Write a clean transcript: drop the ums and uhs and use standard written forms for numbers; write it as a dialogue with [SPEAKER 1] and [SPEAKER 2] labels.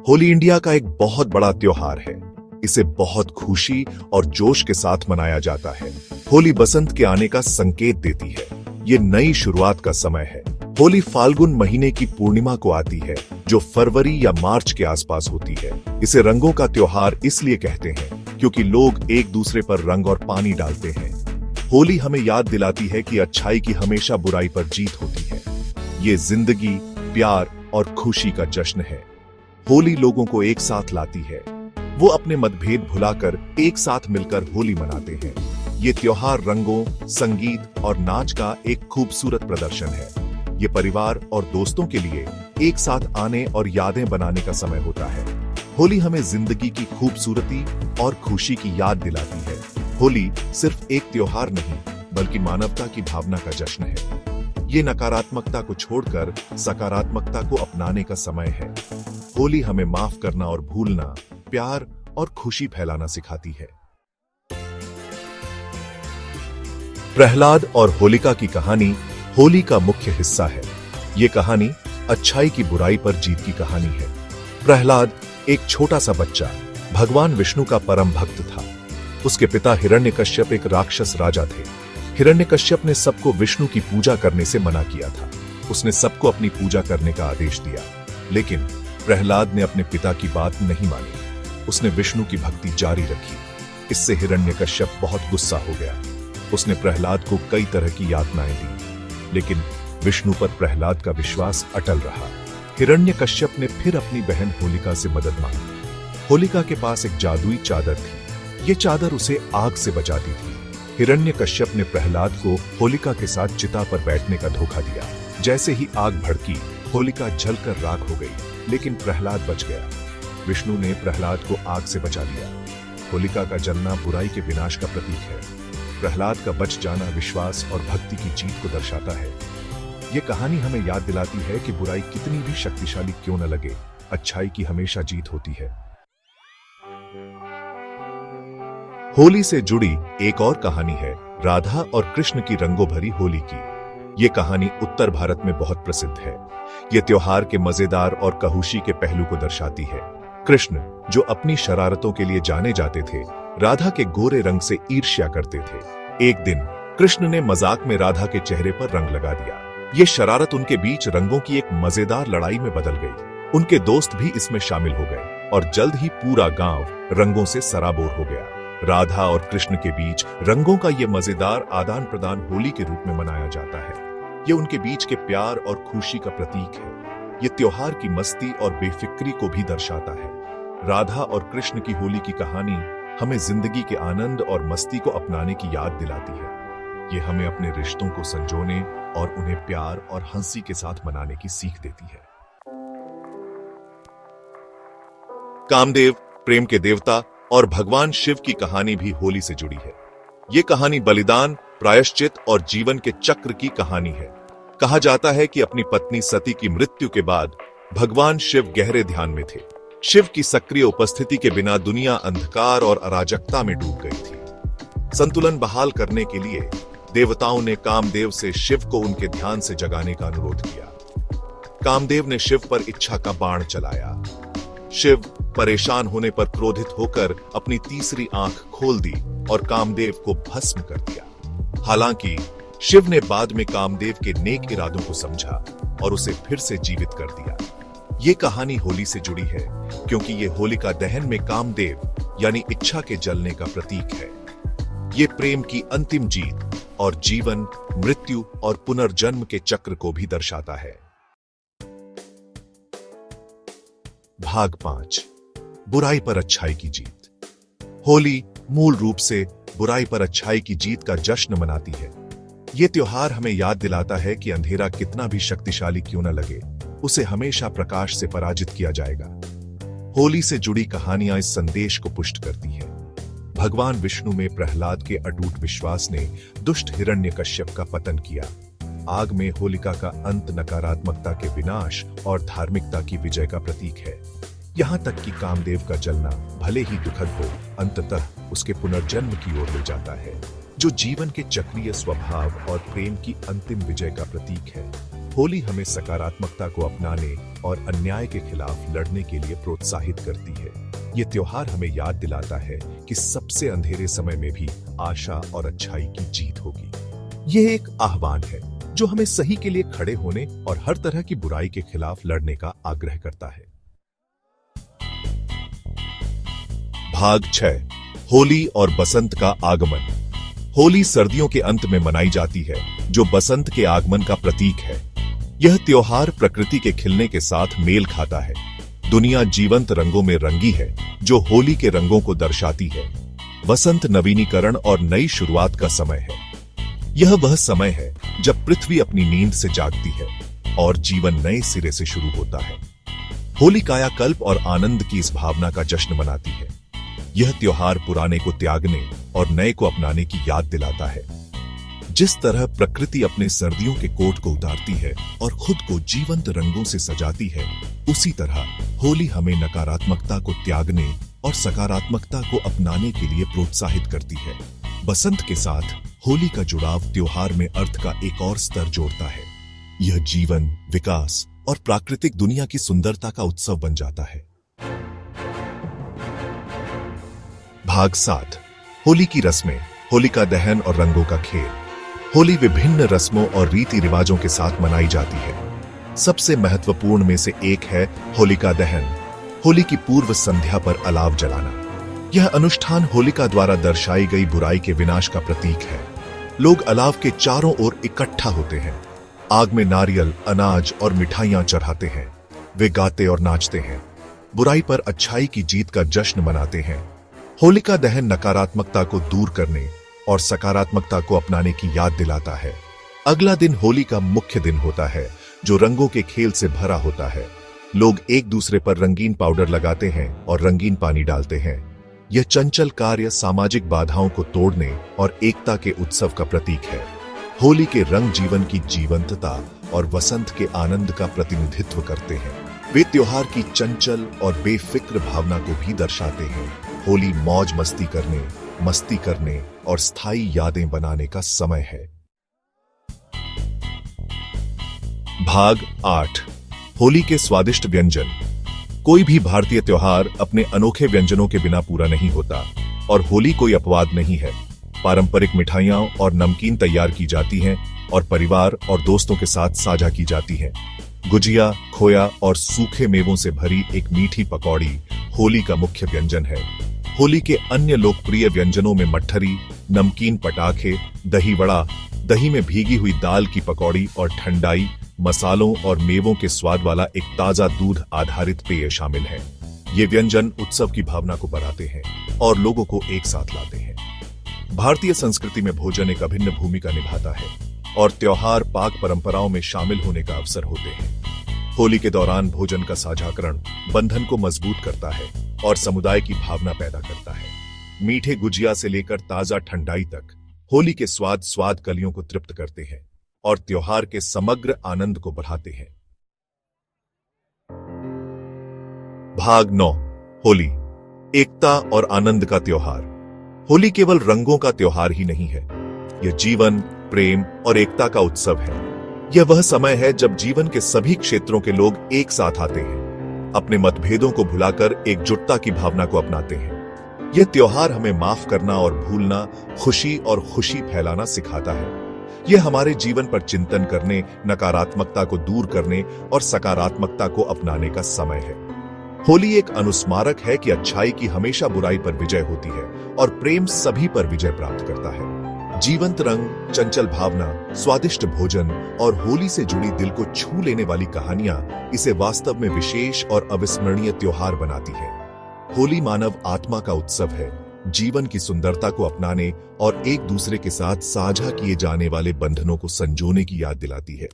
[SPEAKER 1] Holi India का एक बहुत बड़ा त्योहार है। इसे बहुत खुशी और जोश के साथ मनाया जाता है। होली बसंत के आने का संकेत देती है। ये नई शुरुआत का समय है। होली फाल्गुन महीने की पूर्णिमा को आती है, जो फरवरी या मार्च के आसपास होती है। इसे रंगों का त्योहार इसलिए कहते हैं क्योंकि लोग एक दूसरे पर रंग और पानी डालते हैं। होली हमें याद दिलाती है कि अच्छाई की हमेशा बुराई पर जीत होती है। ये जिंदगी, प्यार और खुशी का जश्न है। होली लोगों को एक साथ लाती है। वो अपने मतभेद भुलाकर एक साथ मिलकर होली मनाते हैं। ये त्योहार रंगों, संगीत और नाच का एक खूबसूरत प्रदर्शन है। ये परिवार और दोस्तों के लिए एक साथ आने और यादें बनाने का समय होता है। होली हमें जिंदगी की खूबसूरती और खुशी की याद दिलाती है। होली सिर्फ एक त्योहार नहीं, बल्कि मानवता की भावना का जश्न है। ये नकारात्मकता को छोड़कर सकारात्मकता को अपनाने का समय है। होली हमें माफ करना और भूलना, प्यार और खुशी फैलाना सिखाती है। प्रहलाद और होलिका की कहानी होली का मुख्य हिस्सा है। ये कहानी अच्छाई की बुराई पर जीत की कहानी है। प्रहलाद एक छोटा सा बच्चा भगवान विष्णु का परम भक्त था। उसके पिता हिरण्यकश्यप एक राक्षस राजा थे। हिरण्यकश्यप ने सबको विष्णु की पूजा करने से मना किया था। उसने सबको अपनी पूजा करने का आदेश दिया, लेकिन प्रहलाद ने अपने पिता की बात नहीं मानी। उसने विष्णु की भक्ति जारी रखी। इससे हिरण्यकश्यप बहुत गुस्सा हो गया। उसने प्रहलाद को कई तरह की यातनाएं दी, लेकिन विष्णु पर प्रहलाद का विश्वास अटल रहा। हिरण्यकश्यप ने फिर अपनी बहन होलिका से मदद मांगी। होलिका के पास एक जादुई चादर थी। ये चादर उसे आग से बचाती थी। हिरण्यकश्यप ने प्रहलाद को होलिका के साथ चिता पर बैठने का धोखा दिया। जैसे ही आग भड़की, होलिका जलकर राख हो गई, लेकिन प्रहलाद बच गया। विष्णु ने प्रहलाद को आग से बचा लिया। होलिका का जलना बुराई के विनाश का प्रतीक है। प्रहलाद का बच जाना विश्वास और भक्ति की जीत को दर्शाता है। ये कहानी हमें याद दिलाती है कि बुराई कितनी भी शक्तिशाली क्यों न लगे, अच्छाई की हमेशा जीत होती है। होली से जुड़ी एक और कहानी है राधा और कृष्ण की रंगों भरी होली की। ये कहानी उत्तर भारत में बहुत प्रसिद्ध है। ये त्योहार के मजेदार और कहुशी के पहलू को दर्शाती है। कृष्ण, जो अपनी शरारतों के लिए जाने जाते थे, राधा के गोरे रंग से ईर्ष्या करते थे। एक दिन कृष्ण ने मजाक में राधा के चेहरे पर रंग लगा दिया। ये शरारत उनके बीच रंगों की एक मजेदार लड़ाई में बदल गई। उनके दोस्त भी इसमें शामिल हो गए और जल्द ही पूरा गांव रंगों से सराबोर हो गया। राधा और कृष्ण के बीच रंगों का ये मजेदार आदान प्रदान होली के रूप में मनाया जाता है। ये उनके बीच के प्यार और खुशी का प्रतीक है। ये त्योहार की मस्ती और बेफिक्री को भी दर्शाता है। राधा और कृष्ण की होली की कहानी हमें जिंदगी के आनंद और मस्ती को अपनाने की याद दिलाती है। ये हमें अपने रिश्तों को संजोने और उन्हें प्यार और हंसी के साथ मनाने की सीख देती है। कामदेव, प्रेम के देवता और भगवान शिव की कहानी भी होली से जुड़ी है। ये कहानी बलिदान, प्रायश्चित और जीवन के चक्र की कहानी है। कहा जाता है कि अपनी पत्नी सती की मृत्यु के बाद भगवान शिव गहरे ध्यान में थे। शिव की सक्रिय उपस्थिति के बिना दुनिया अंधकार और अराजकता में डूब गई थी। संतुलन बहाल करने के लिए देवताओं ने कामदेव से शिव को उनके ध्यान से जगाने का अनुरोध किया। कामदेव ने शिव पर इच्छा का बाण चलाया। शिव परेशान होने पर क्रोधित होकर अपनी तीसरी आंख खोल दी और कामदेव को भस्म कर दिया। हालांकि शिव ने बाद में कामदेव के नेक इरादों को समझा और उसे फिर से जीवित कर दिया। ये कहानी होली से जुड़ी है क्योंकि ये होलिका दहन में कामदेव यानी इच्छा के जलने का प्रतीक है। ये प्रेम की अंतिम जीत और जीवन, मृत्यु और पुनर्जन्म के चक्र को भी दर्शाता है। भाग 5, बुराई पर अच्छाई की जीत। होली मूल रूप से बुराई पर अच्छाई की जीत का जश्न मनाती है। यह त्योहार हमें याद दिलाता है कि अंधेरा कितना भी शक्तिशाली क्यों न लगे, उसे हमेशा प्रकाश से पराजित किया जाएगा। होली से जुड़ी कहानियां इस संदेश को पुष्ट करती हैं। भगवान विष्णु में प्रहलाद के अटूट विश्वास ने दुष्ट हिरण्यकश्यप का पतन किया। आग में होलिका का अंत नकारात्मकता के विनाश और धार्मिकता की विजय का प्रतीक है। यहाँ तक कि कामदेव का जलना भले ही दुखद हो, अंततः उसके पुनर्जन्म की ओर ले जाता है, जो जीवन के चक्रीय स्वभाव और प्रेम की अंतिम विजय का प्रतीक है। होली हमें सकारात्मकता को अपनाने और अन्याय के खिलाफ लड़ने के लिए प्रोत्साहित करती है। ये त्योहार हमें याद दिलाता है कि सबसे अंधेरे समय में भी आशा और अच्छाई की जीत होगी। ये एक आह्वान है जो हमें सही के लिए खड़े होने और हर तरह की बुराई के खिलाफ लड़ने का आग्रह करता है। भाग 6 होली और बसंत का आगमन। होली सर्दियों के अंत में मनाई जाती है, जो बसंत के आगमन का प्रतीक है। यह त्योहार प्रकृति के खिलने के साथ मेल खाता है। दुनिया जीवंत रंगों में रंगी है, जो होली के रंगों को दर्शाती है। वसंत नवीनीकरण और नई शुरुआत का समय है। यह वह समय है जब पृथ्वी अपनी नींद से जागती है और जीवन नए सिरे से शुरू होता है। होली कायाकल्प और आनंद की इस भावना का जश्न मनाती है। यह त्योहार पुराने को त्यागने और नए को अपनाने की याद दिलाता है। जिस तरह प्रकृति अपने सर्दियों के कोट को उतारती है और खुद को जीवंत रंगों से सजाती है, उसी तरह होली हमें नकारात्मकता को त्यागने और सकारात्मकता को अपनाने के लिए प्रोत्साहित करती है। बसंत के साथ होली का जुड़ाव त्योहार में अर्थ का एक और स्तर जोड़ता है। यह जीवन, विकास और प्राकृतिक दुनिया की सुंदरता का उत्सव बन जाता है। भाग 7 होली की रस्में, होलिका दहन और रंगों का खेल। होली विभिन्न रस्मों और रीति रिवाजों के साथ मनाई जाती है। सबसे महत्वपूर्ण में से एक है होलिका दहन, होली की पूर्व संध्या पर अलाव जलाना। यह अनुष्ठान होलिका द्वारा दर्शाई गई बुराई के विनाश का प्रतीक है। लोग अलाव के चारों ओर इकट्ठा होते हैं, आग में नारियल, अनाज और मिठाइयां चढ़ाते हैं। वे गाते और नाचते हैं, बुराई पर अच्छाई की जीत का जश्न मनाते हैं। होलिका दहन नकारात्मकता को दूर करने और सकारात्मकता को अपनाने की याद दिलाता है। अगला दिन होली का मुख्य दिन होता है, जो रंगों के खेल से भरा होता है। लोग एक दूसरे पर रंगीन पाउडर लगाते हैं और रंगीन पानी डालते हैं। यह चंचल कार्य सामाजिक बाधाओं को तोड़ने और एकता के उत्सव का प्रतीक है। होली के रंग जीवन की जीवंतता और वसंत के आनंद का प्रतिनिधित्व करते हैं। वे त्योहार की चंचल और बेफिक्र भावना को भी दर्शाते हैं। होली मौज मस्ती करने और स्थायी यादें बनाने का समय है। भाग 8 होली के स्वादिष्ट व्यंजन। कोई भी भारतीय त्योहार अपने अनोखे व्यंजनों के बिना पूरा नहीं होता, और होली कोई अपवाद नहीं है। पारंपरिक मिठाइयां और नमकीन तैयार की जाती हैं और परिवार और दोस्तों के साथ साझा की जाती हैं। गुजिया, खोया और सूखे मेवों से भरी एक मीठी पकौड़ी होली का मुख्य व्यंजन है। होली के अन्य लोकप्रिय व्यंजनों में मट्ठरी, नमकीन पटाखे, दही वड़ा, दही में भीगी हुई दाल की पकौड़ी और ठंडाई, मसालों और मेवों के स्वाद वाला एक ताजा दूध आधारित पेय शामिल है। ये व्यंजन उत्सव की भावना को बढ़ाते हैं और लोगों को एक साथ लाते हैं। भारतीय संस्कृति में भोजन एक अभिन्न भूमिका निभाता है और त्योहार पाक परंपराओं में शामिल होने का अवसर होते हैं। होली के दौरान भोजन का साझाकरण बंधन को मजबूत करता है और समुदाय की भावना पैदा करता है। मीठे गुजिया से लेकर ताजा ठंडाई तक होली के स्वाद कलियों को तृप्त करते हैं और त्योहार के समग्र आनंद को बढ़ाते हैं। भाग 9 होली, एकता और आनंद का त्योहार। होली केवल रंगों का त्योहार ही नहीं है, यह जीवन, प्रेम और एकता का उत्सव है। यह वह समय है जब जीवन के सभी क्षेत्रों के लोग एक साथ आते हैं, अपने मतभेदों को भुलाकर एकजुटता की भावना को अपनाते हैं। यह त्योहार हमें माफ करना और भूलना, खुशी और खुशी फैलाना सिखाता है। यह हमारे जीवन पर चिंतन करने, नकारात्मकता को दूर करने और सकारात्मकता को अपनाने का समय है। होली एक अनुस्मारक है कि अच्छाई की हमेशा बुराई पर विजय होती है और प्रेम सभी पर विजय प्राप्त करता है। जीवंत रंग, चंचल भावना, स्वादिष्ट भोजन और होली से जुड़ी दिल को छू लेने वाली कहानियां इसे वास्तव में विशेष और अविस्मरणीय त्योहार बनाती है। होली मानव आत्मा का उत्सव है, जीवन की सुंदरता को अपनाने और एक दूसरे के साथ साझा किए जाने वाले बंधनों को संजोने की याद दिलाती है।